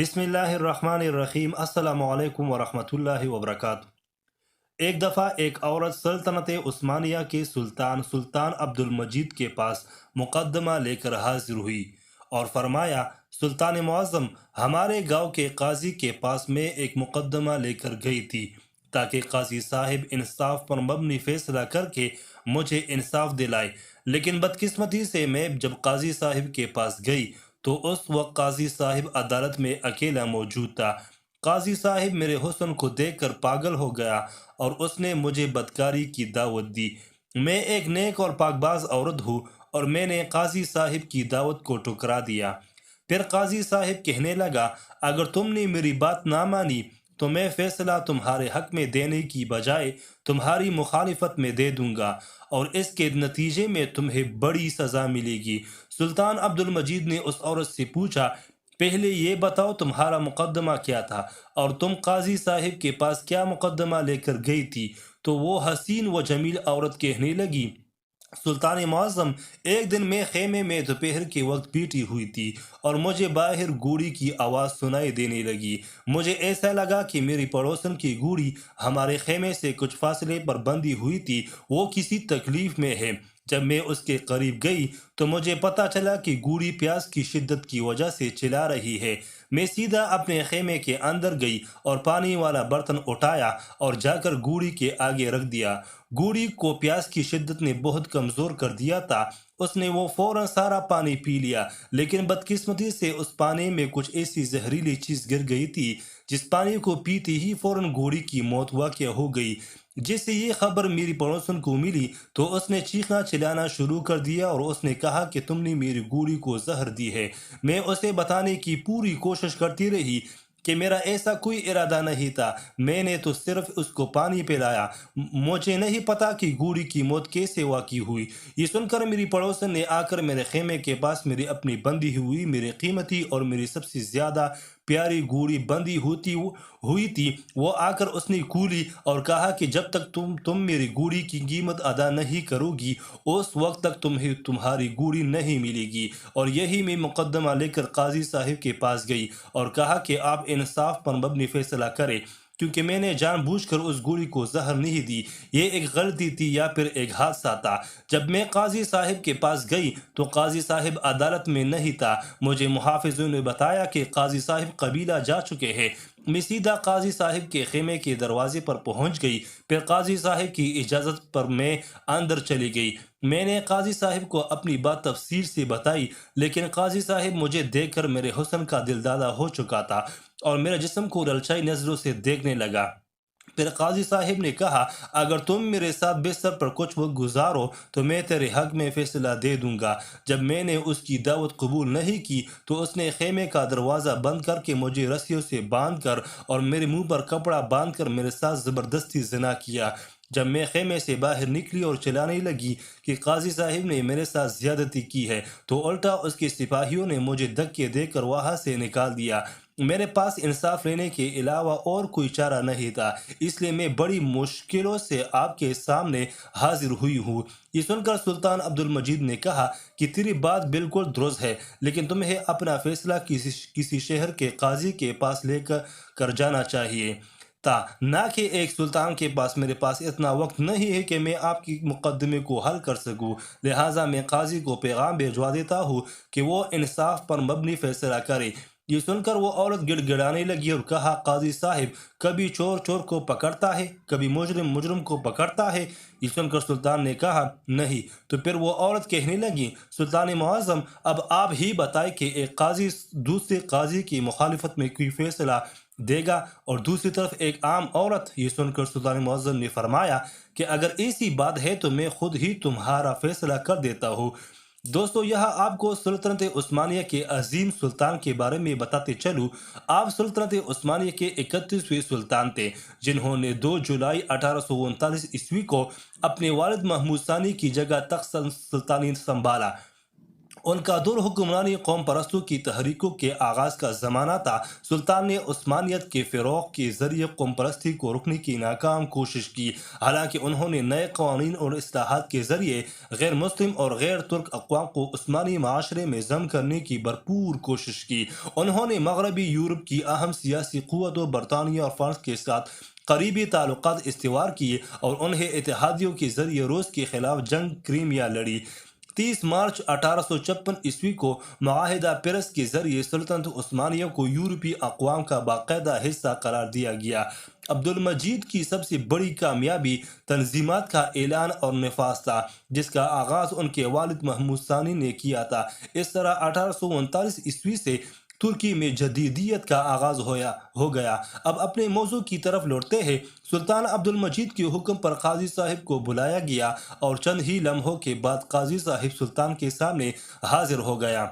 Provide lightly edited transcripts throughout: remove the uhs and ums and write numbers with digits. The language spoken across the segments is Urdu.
بسم اللہ الرحمن الرحیم۔ السلام علیکم ورحمۃ اللہ وبرکاتہ۔ ایک دفعہ ایک عورت سلطنت عثمانیہ کے سلطان عبد المجید کے پاس مقدمہ لے کر حاضر ہوئی اور فرمایا، سلطان معظم، ہمارے گاؤں کے قاضی کے پاس میں ایک مقدمہ لے کر گئی تھی تاکہ قاضی صاحب انصاف پر مبنی فیصلہ کر کے مجھے انصاف دلائے، لیکن بدقسمتی سے میں جب قاضی صاحب کے پاس گئی تو اس وقت قاضی صاحب عدالت میں اکیلا موجود تھا۔ قاضی صاحب میرے حسن کو دیکھ کر پاگل ہو گیا اور اس نے مجھے بدکاری کی دعوت دی۔ میں ایک نیک اور پاک باز عورت ہوں اور میں نے قاضی صاحب کی دعوت کو ٹھکرا دیا۔ پھر قاضی صاحب کہنے لگا، اگر تم نے میری بات نہ مانی تو میں فیصلہ تمہارے حق میں دینے کی بجائے تمہاری مخالفت میں دے دوں گا اور اس کے نتیجے میں تمہیں بڑی سزا ملے گی۔ سلطان عبد المجید نے اس عورت سے پوچھا، پہلے یہ بتاؤ تمہارا مقدمہ کیا تھا اور تم قاضی صاحب کے پاس کیا مقدمہ لے کر گئی تھی؟ تو وہ حسین و جمیل عورت کہنے لگی، سلطان معظم، ایک دن میں خیمے میں دوپہر کے وقت بیٹھی ہوئی تھی اور مجھے باہر گھوڑی کی آواز سنائی دینے لگی۔ مجھے ایسا لگا کہ میری پڑوسن کی گھوڑی ہمارے خیمے سے کچھ فاصلے پر بندھی ہوئی تھی، وہ کسی تکلیف میں ہے۔ جب میں اس کے قریب گئی تو مجھے پتا چلا کہ گھوڑی پیاس کی شدت کی وجہ سے چلا رہی ہے۔ میں سیدھا اپنے خیمے کے اندر گئی اور پانی والا برتن اٹھایا اور جا کر گھوڑی کے آگے رکھ دیا۔ گھوڑی کو پیاس کی شدت نے بہت کمزور کر دیا تھا، اس نے وہ فوراً سارا پانی پی لیا، لیکن بدقسمتی سے اس پانی میں کچھ ایسی زہریلی چیز گر گئی تھی جس پانی کو پیتے ہی فوراً گھوڑی کی موت واقع ہو گئی۔ جس سے یہ خبر میری پڑوسن کو ملی تو اس نے چیخنا چلانا شروع کر دیا اور اس نے کہا کہ تم نے میری گھوڑی کو زہر دی ہے۔ میں اسے بتانے کی پوری کوشش کرتی رہی کہ میرا ایسا کوئی ارادہ نہیں تھا، میں نے تو صرف اس کو پانی پلایا، مجھے نہیں پتا کہ گھوڑی کی موت کیسے واقع ہوئی۔ یہ سن کر میری پڑوسن نے آ کر میرے خیمے کے پاس میری اپنی بندھی ہوئی، میری قیمتی اور میری سب سے زیادہ پیاری گھوڑی بندھی ہوئی تھی، وہ آ کر اس نے کھولی اور کہا کہ جب تک تم میری گھوڑی کی قیمت ادا نہیں کرو گی اس وقت تک تمہیں تمہاری گھوڑی نہیں ملے گی۔ اور یہی میں مقدمہ لے کر قاضی صاحب کے پاس گئی اور کہا کہ آپ انصاف پر مبنی فیصلہ کریں، کیونکہ میں نے جان بوجھ کر اس گھوڑی کو زہر نہیں دی، یہ ایک غلطی تھی یا پھر ایک حادثہ تھا۔ جب میں قاضی صاحب کے پاس گئی تو قاضی صاحب عدالت میں نہیں تھا، مجھے محافظوں نے بتایا کہ قاضی صاحب قبیلہ جا چکے ہیں۔ میں سیدھا قاضی صاحب کے خیمے کے دروازے پر پہنچ گئی، پھر قاضی صاحب کی اجازت پر میں اندر چلی گئی۔ میں نے قاضی صاحب کو اپنی بات تفصیل سے بتائی، لیکن قاضی صاحب مجھے دیکھ کر میرے حسن کا دل دادا ہو چکا تھا اور میرے جسم کو للچائی نظروں سے دیکھنے لگا۔ پھر قاضی صاحب نے کہا، اگر تم میرے ساتھ بستر پر کچھ وقت گزارو تو میں تیرے حق میں فیصلہ دے دوں گا۔ جب میں نے اس کی دعوت قبول نہیں کی تو اس نے خیمے کا دروازہ بند کر کے مجھے رسیوں سے باندھ کر اور میرے منہ پر کپڑا باندھ کر میرے ساتھ زبردستی زنا کیا۔ جب میں خیمے سے باہر نکلی اور چلانے لگی کہ قاضی صاحب نے میرے ساتھ زیادتی کی ہے تو الٹا اس کے سپاہیوں نے مجھے دھکے دے کر وہاں سے نکال دیا۔ میرے پاس انصاف لینے کے علاوہ اور کوئی چارہ نہیں تھا، اس لیے میں بڑی مشکلوں سے آپ کے سامنے حاضر ہوئی ہوں۔ یہ سن کر سلطان عبد المجید نے کہا کہ تیری بات بالکل درست ہے، لیکن تمہیں اپنا فیصلہ کسی شہر کے قاضی کے پاس لے کر جانا چاہیے تھا، نہ کہ ایک سلطان کے پاس۔ میرے پاس اتنا وقت نہیں ہے کہ میں آپ کی مقدمے کو حل کر سکوں، لہٰذا میں قاضی کو پیغام بھیجوا دیتا ہوں کہ وہ انصاف پر مبنی فیصلہ کرے۔ یہ سن کر وہ عورت گڑ گڑانے لگی اور کہا، قاضی صاحب، کبھی چور چور کو پکڑتا ہے، کبھی مجرم مجرم کو پکڑتا ہے۔ یہ سن کر سلطان نے کہا، نہیں۔ تو پھر وہ عورت کہنے لگی، سلطان معظم، اب آپ ہی بتائیں کہ ایک قاضی دوسرے قاضی کی مخالفت میں کوئی فیصلہ دے گا اور دوسری طرف ایک عام عورت؟ یہ سن کر سلطان معظم نے فرمایا کہ اگر ایسی بات ہے تو میں خود ہی تمہارا فیصلہ کر دیتا ہوں۔ دوستو، یہاں آپ کو سلطنت عثمانیہ کے عظیم سلطان کے بارے میں بتاتے چلوں۔ آپ سلطنت عثمانیہ کے 31ویں سلطان تھے، جنہوں نے 2 جولائی 1839 عیسوی کو اپنے والد محمود ثانی کی جگہ تخت سلطانی سنبھالا۔ ان کا دور حکمرانی قوم پرستوں کی تحریکوں کے آغاز کا زمانہ تھا۔ سلطان نے عثمانیت کے فروغ کے ذریعے قوم پرستی کو روکنے کی ناکام کوشش کی، حالانکہ انہوں نے نئے قوانین اور اصلاحات کے ذریعے غیر مسلم اور غیر ترک اقوام کو عثمانی معاشرے میں ضم کرنے کی بھرپور کوشش کی۔ انہوں نے مغربی یورپ کی اہم سیاسی قوتوں برطانیہ اور فرانس کے ساتھ قریبی تعلقات استوار کیے اور انہیں اتحادیوں کے ذریعے روس کے خلاف جنگ کریمیا لڑی۔ 30 مارچ 1856 کو معاہدہ پیرس کے ذریعے سلطنت عثمانیہ کو یورپی اقوام کا باقاعدہ حصہ قرار دیا گیا۔ عبد المجید کی سب سے بڑی کامیابی تنظیمات کا اعلان اور نفاذ تھا، جس کا آغاز ان کے والد محمود ثانی نے کیا تھا۔ اس طرح 1839 سے ترکی میں جدیدیت کا آغاز ہو گیا۔ اب اپنے موضوع کی طرف لوٹتے ہیں۔ سلطان عبد المجید کے حکم پر قاضی صاحب کو بلایا گیا اور چند ہی لمحوں کے بعد قاضی صاحب سلطان کے سامنے حاضر ہو گیا۔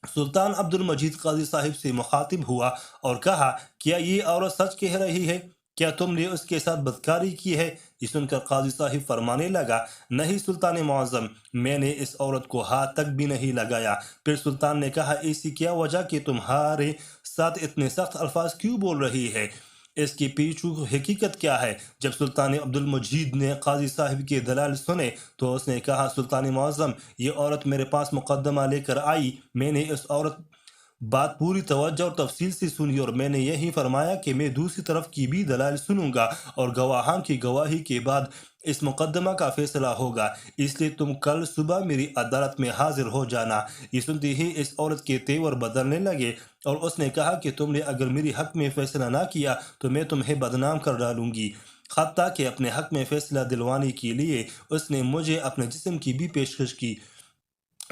سلطان عبد المجید قاضی صاحب سے مخاطب ہوا اور کہا، کیا یہ عورت سچ کہہ رہی ہے؟ کیا تم نے اس کے ساتھ بدکاری کی ہے؟ یہ سن کر قاضی صاحب فرمانے لگا، نہیں سلطان معظم، میں نے اس عورت کو ہاتھ تک بھی نہیں لگایا۔ پھر سلطان نے کہا، ایسی کیا وجہ کہ تمہارے ساتھ اتنے سخت الفاظ کیوں بول رہی ہے؟ اس کی پیچھے حقیقت کیا ہے؟ جب سلطان عبد المجید نے قاضی صاحب کے دلائل سنے تو اس نے کہا، سلطان معظم، یہ عورت میرے پاس مقدمہ لے کر آئی۔ میں نے اس عورت بات پوری توجہ اور تفصیل سے سنی اور میں نے یہی فرمایا کہ میں دوسری طرف کی بھی دلائل سنوں گا اور گواہان کی گواہی کے بعد اس مقدمہ کا فیصلہ ہوگا، اس لیے تم کل صبح میری عدالت میں حاضر ہو جانا۔ یہ سنتے ہی اس عورت کے تیور بدلنے لگے اور اس نے کہا کہ تم نے اگر میری حق میں فیصلہ نہ کیا تو میں تمہیں بدنام کر ڈالوں گی۔ حتیٰ کہ اپنے حق میں فیصلہ دلوانے کے لیے اس نے مجھے اپنے جسم کی بھی پیشکش کی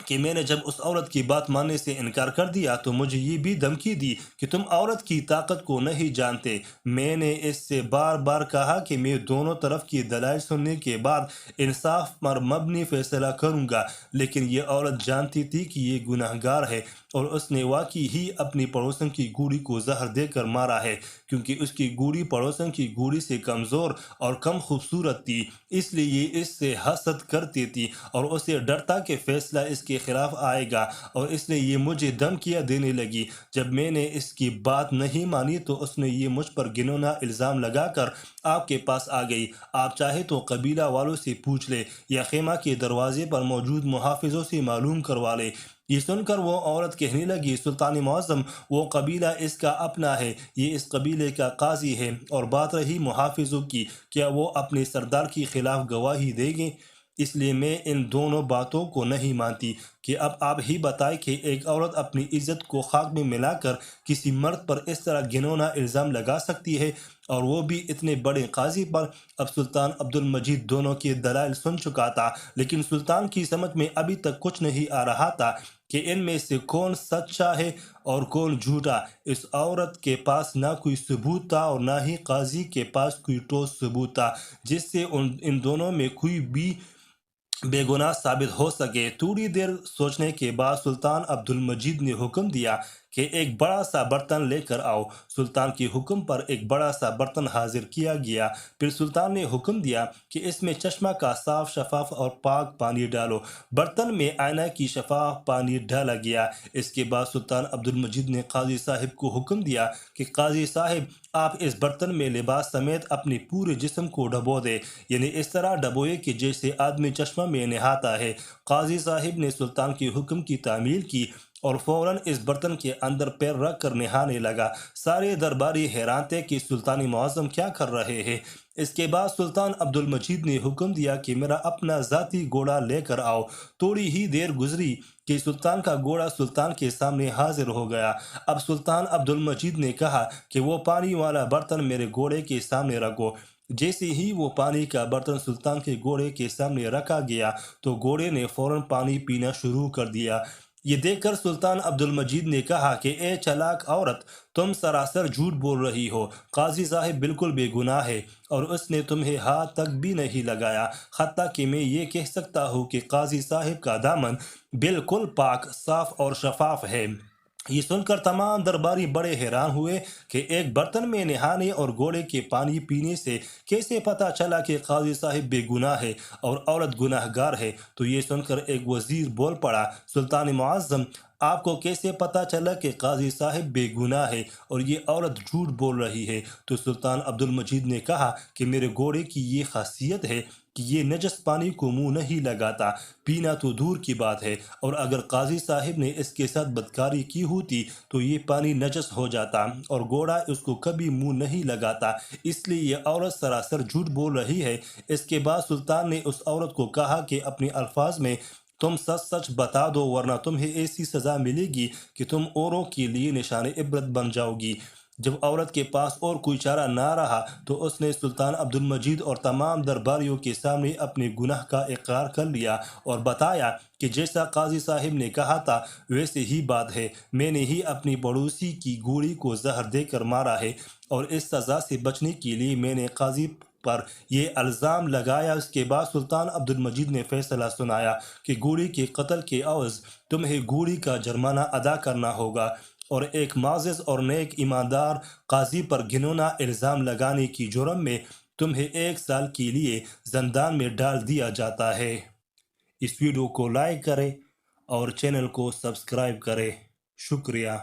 کہ میں نے جب اس عورت کی بات ماننے سے انکار کر دیا تو مجھے یہ بھی دھمکی دی کہ تم عورت کی طاقت کو نہیں جانتے۔ میں نے اس سے بار بار کہا کہ میں دونوں طرف کی دلائل سننے کے بعد انصاف پر مبنی فیصلہ کروں گا، لیکن یہ عورت جانتی تھی کہ یہ گناہگار ہے اور اس نے واقعی ہی اپنی پڑوسن کی گوڑی کو زہر دے کر مارا ہے، کیونکہ اس کی گوڑی پڑوسن کی گوڑی سے کمزور اور کم خوبصورت تھی، اس لیے یہ اس سے حسد کرتی تھی اور اسے ڈر تھا کہ فیصلہ اس کے خلاف آئے گا، اور اس لیے یہ مجھے دھمکیاں دینے لگی۔ جب میں نے اس کی بات نہیں مانی تو اس نے یہ مجھ پر گنونا الزام لگا کر آپ کے پاس آ گئی۔ آپ چاہے تو قبیلہ والوں سے پوچھ لے یا خیمہ کے دروازے پر موجود محافظوں سے معلوم کروا لے۔ یہ سن کر وہ عورت کہنے لگی، سلطان معظم، وہ قبیلہ اس کا اپنا ہے، یہ اس قبیلے کا قاضی ہے، اور بات رہی محافظوں کی، کیا وہ اپنے سردار کے خلاف گواہی دیں گے؟ اس لیے میں ان دونوں باتوں کو نہیں مانتی کہ اب آپ ہی بتائیں کہ ایک عورت اپنی عزت کو خاک میں ملا کر کسی مرد پر اس طرح گھناؤنا الزام لگا سکتی ہے، اور وہ بھی اتنے بڑے قاضی پر۔ اب سلطان عبد المجید دونوں کے دلائل سن چکا تھا، لیکن سلطان کی سمجھ میں ابھی تک کچھ نہیں آ رہا تھا کہ ان میں سے کون سچا ہے اور کون جھوٹا۔ اس عورت کے پاس نہ کوئی ثبوت تھا اور نہ ہی قاضی کے پاس کوئی ٹھوس ثبوت تھا جس سے ان دونوں میں کوئی بھی بے گناہ ثابت ہو سکے۔ تھوڑی دیر سوچنے کے بعد سلطان عبد المجید نے حکم دیا کہ ایک بڑا سا برتن لے کر آؤ۔ سلطان کے حکم پر ایک بڑا سا برتن حاضر کیا گیا۔ پھر سلطان نے حکم دیا کہ اس میں چشمہ کا صاف شفاف اور پاک پانی ڈالو۔ برتن میں آئینہ کی شفاف پانی ڈالا گیا۔ اس کے بعد سلطان عبد المجید نے قاضی صاحب کو حکم دیا کہ قاضی صاحب، آپ اس برتن میں لباس سمیت اپنے پورے جسم کو ڈبو دے، یعنی اس طرح ڈبوئے کہ جیسے آدمی چشمہ میں نہاتا ہے۔ قاضی صاحب نے سلطان کے حکم کی تعمیل کی اور فوراً اس برتن کے اندر پیر رکھ کر نہانے لگا۔ سارے درباری حیران تھے کہ سلطان معظم کیا کر رہے ہیں۔ اس کے بعد سلطان عبد المجید نے حکم دیا کہ میرا اپنا ذاتی گھوڑا لے کر آؤ۔ تھوڑی ہی دیر گزری کہ سلطان کا گھوڑا سلطان کے سامنے حاضر ہو گیا۔ اب سلطان عبد المجید نے کہا کہ وہ پانی والا برتن میرے گھوڑے کے سامنے رکھو۔ جیسے ہی وہ پانی کا برتن سلطان کے گھوڑے کے سامنے رکھا گیا تو گھوڑے نے فوراً پانی پینا شروع کر دیا۔ یہ دیکھ کر سلطان عبد المجید نے کہا کہ اے چالاک عورت، تم سراسر جھوٹ بول رہی ہو۔ قاضی صاحب بالکل بے گناہ ہے اور اس نے تمہیں ہاتھ تک بھی نہیں لگایا۔ حتیٰ کہ میں یہ کہہ سکتا ہوں کہ قاضی صاحب کا دامن بالکل پاک، صاف اور شفاف ہے۔ یہ سن کر تمام درباری بڑے حیران ہوئے کہ ایک برتن میں نہانے اور گھوڑے کے پانی پینے سے کیسے پتہ چلا کہ قاضی صاحب بے گناہ ہے اور عورت گناہ گار ہے۔ تو یہ سن کر ایک وزیر بول پڑا، سلطان معظم، آپ کو کیسے پتہ چلا کہ قاضی صاحب بے گناہ ہے اور یہ عورت جھوٹ بول رہی ہے؟ تو سلطان عبد المجید نے کہا کہ میرے گھوڑے کی یہ خاصیت ہے کہ یہ نجس پانی کو منہ نہیں لگاتا، پینا تو دور کی بات ہے، اور اگر قاضی صاحب نے اس کے ساتھ بدکاری کی ہوتی تو یہ پانی نجس ہو جاتا، اور گھوڑا اس کو کبھی منہ نہیں لگاتا، اس لیے یہ عورت سراسر جھوٹ بول رہی ہے۔ اس کے بعد سلطان نے اس عورت کو کہا کہ اپنے الفاظ میں تم سچ سچ بتا دو، ورنہ تمہیں ایسی سزا ملے گی کہ تم اوروں کے لیے نشان عبرت بن جاؤ گی۔ جب عورت کے پاس اور کوئی چارہ نہ رہا تو اس نے سلطان عبد المجید اور تمام درباریوں کے سامنے اپنے گناہ کا اقرار کر لیا اور بتایا کہ جیسا قاضی صاحب نے کہا تھا ویسے ہی بات ہے، میں نے ہی اپنی پڑوسی کی گھوڑی کو زہر دے کر مارا ہے، اور اس سزا سے بچنے کے لیے میں نے قاضی پر یہ الزام لگایا۔ اس کے بعد سلطان عبد المجید نے فیصلہ سنایا کہ گھوڑی کے قتل کے عوض تمہیں گھوڑی کا جرمانہ ادا کرنا ہوگا، اور ایک معزز اور نیک ایماندار قاضی پر گھناؤنا الزام لگانے کی جرم میں تمہیں 1 سال کے لیے زندان میں ڈال دیا جاتا ہے۔ اس ویڈیو کو لائک کریں اور چینل کو سبسکرائب کریں۔ شکریہ۔